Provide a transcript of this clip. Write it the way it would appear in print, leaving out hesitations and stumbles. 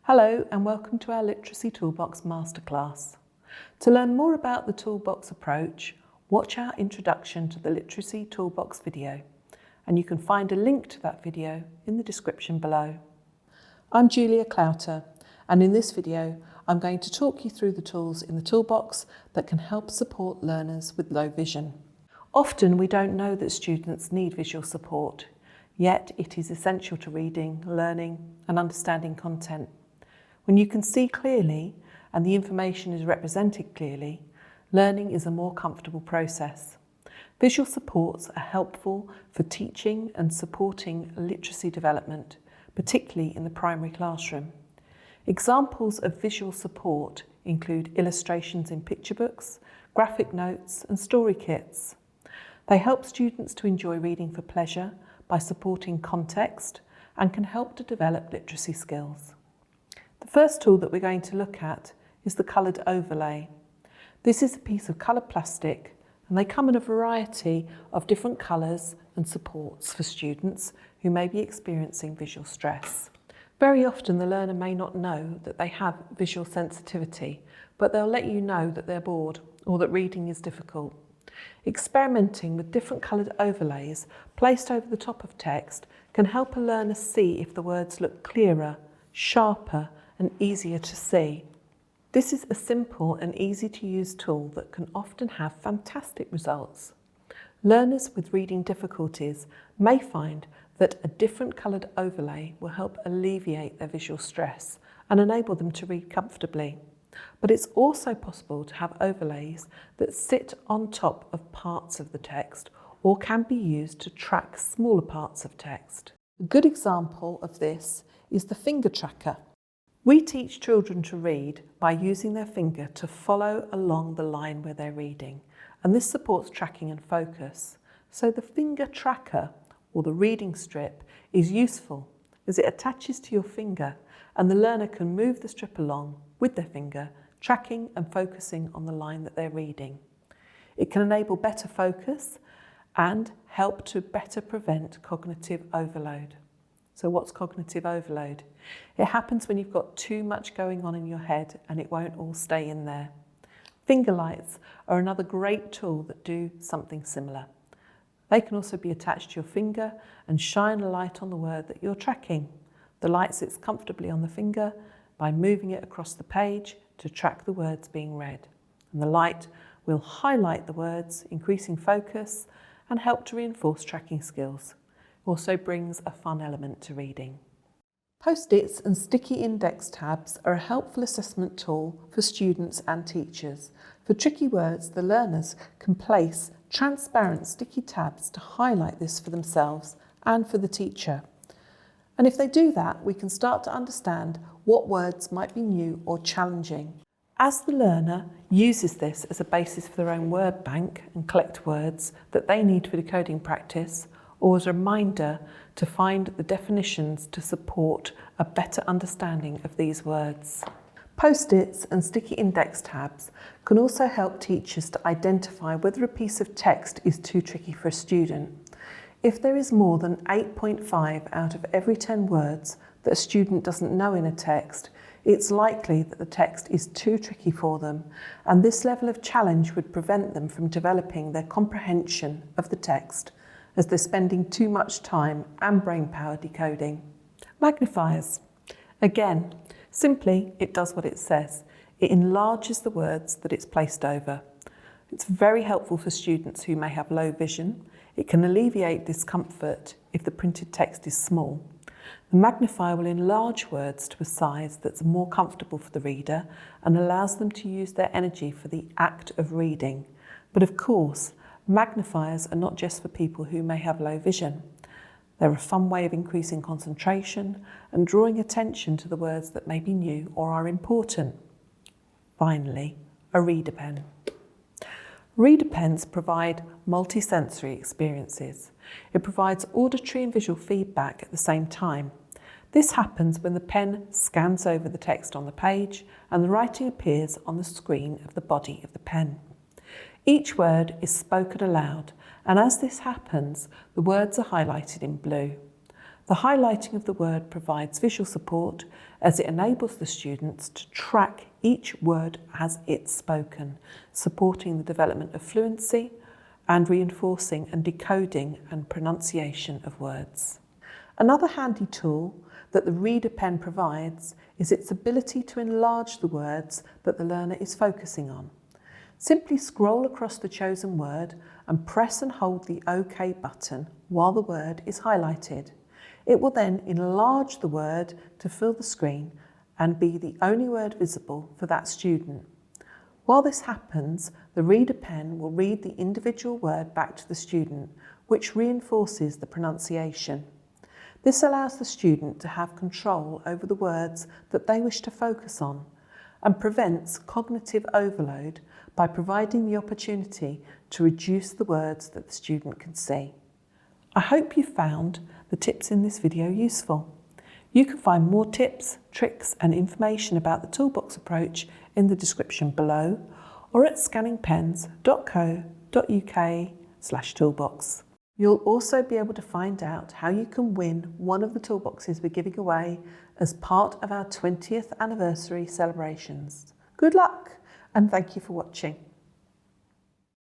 Hello and welcome to our Literacy Toolbox Masterclass. To learn more about the Toolbox approach, watch our introduction to the Literacy Toolbox video, and you can find a link to that video in the description below. I'm Julia Clouter, and in this video I'm going to talk you through the tools in the toolbox that can help support learners with low vision. Often we don't know that students need visual support, yet it is essential to reading, learning and understanding content. When you can see clearly and the information is represented clearly, learning is a more comfortable process. Visual supports are helpful for teaching and supporting literacy development, particularly in the primary classroom. Examples of visual support include illustrations in picture books, graphic notes and story kits. They help students to enjoy reading for pleasure by supporting context and can help to develop literacy skills. The first tool that we're going to look at is the coloured overlay. This is a piece of coloured plastic and they come in a variety of different colours and supports for students who may be experiencing visual stress. Very often the learner may not know that they have visual sensitivity, but they'll let you know that they're bored or that reading is difficult. Experimenting with different coloured overlays placed over the top of text can help a learner see if the words look clearer, sharper and easier to see. This is a simple and easy to use tool that can often have fantastic results. Learners with reading difficulties may find that a different coloured overlay will help alleviate their visual stress and enable them to read comfortably. But it's also possible to have overlays that sit on top of parts of the text or can be used to track smaller parts of text. A good example of this is the finger tracker. We teach children to read by using their finger to follow along the line where they're reading, and this supports tracking and focus. So the finger tracker, or the reading strip, is useful as it attaches to your finger and the learner can move the strip along with their finger, tracking and focusing on the line that they're reading. It can enable better focus and help to better prevent cognitive overload. So what's cognitive overload? It happens when you've got too much going on in your head and it won't all stay in there. Finger lights are another great tool that do something similar. They can also be attached to your finger and shine a light on the word that you're tracking. The light sits comfortably on the finger by moving it across the page to track the words being read. And the light will highlight the words, increasing focus and help to reinforce tracking skills. Also brings a fun element to reading. Post-its and sticky index tabs are a helpful assessment tool for students and teachers. For tricky words, the learners can place transparent sticky tabs to highlight this for themselves and for the teacher. And if they do that, we can start to understand what words might be new or challenging. As the learner uses this as a basis for their own word bank and collect words that they need for decoding practice, or as a reminder to find the definitions to support a better understanding of these words. Post-its and sticky index tabs can also help teachers to identify whether a piece of text is too tricky for a student. If there is more than 8.5 out of every 10 words that a student doesn't know in a text, it's likely that the text is too tricky for them, and this level of challenge would prevent them from developing their comprehension of the text, as they're spending too much time and brain power decoding. Magnifiers. Again, simply it does what it says. It enlarges the words that it's placed over. It's very helpful for students who may have low vision. It can alleviate discomfort if the printed text is small. The magnifier will enlarge words to a size that's more comfortable for the reader and allows them to use their energy for the act of reading. But of course, magnifiers are not just for people who may have low vision. They're a fun way of increasing concentration and drawing attention to the words that may be new or are important. Finally, a reader pen. Reader pens provide multi-sensory experiences. It provides auditory and visual feedback at the same time. This happens when the pen scans over the text on the page and the writing appears on the screen of the body of the pen. Each word is spoken aloud, and as this happens, the words are highlighted in blue. The highlighting of the word provides visual support as it enables the students to track each word as it's spoken, supporting the development of fluency and reinforcing and decoding and pronunciation of words. Another handy tool that the reader pen provides is its ability to enlarge the words that the learner is focusing on. Simply scroll across the chosen word and press and hold the OK button while the word is highlighted. It will then enlarge the word to fill the screen and be the only word visible for that student. While this happens, the reader pen will read the individual word back to the student, which reinforces the pronunciation. This allows the student to have control over the words that they wish to focus on and prevents cognitive overload by providing the opportunity to reduce the words that the student can see. I hope you found the tips in this video useful. You can find more tips, tricks and information about the Toolbox approach in the description below or at scanningpens.co.uk/toolbox. You'll also be able to find out how you can win one of the toolboxes we're giving away as part of our 20th anniversary celebrations. Good luck and thank you for watching.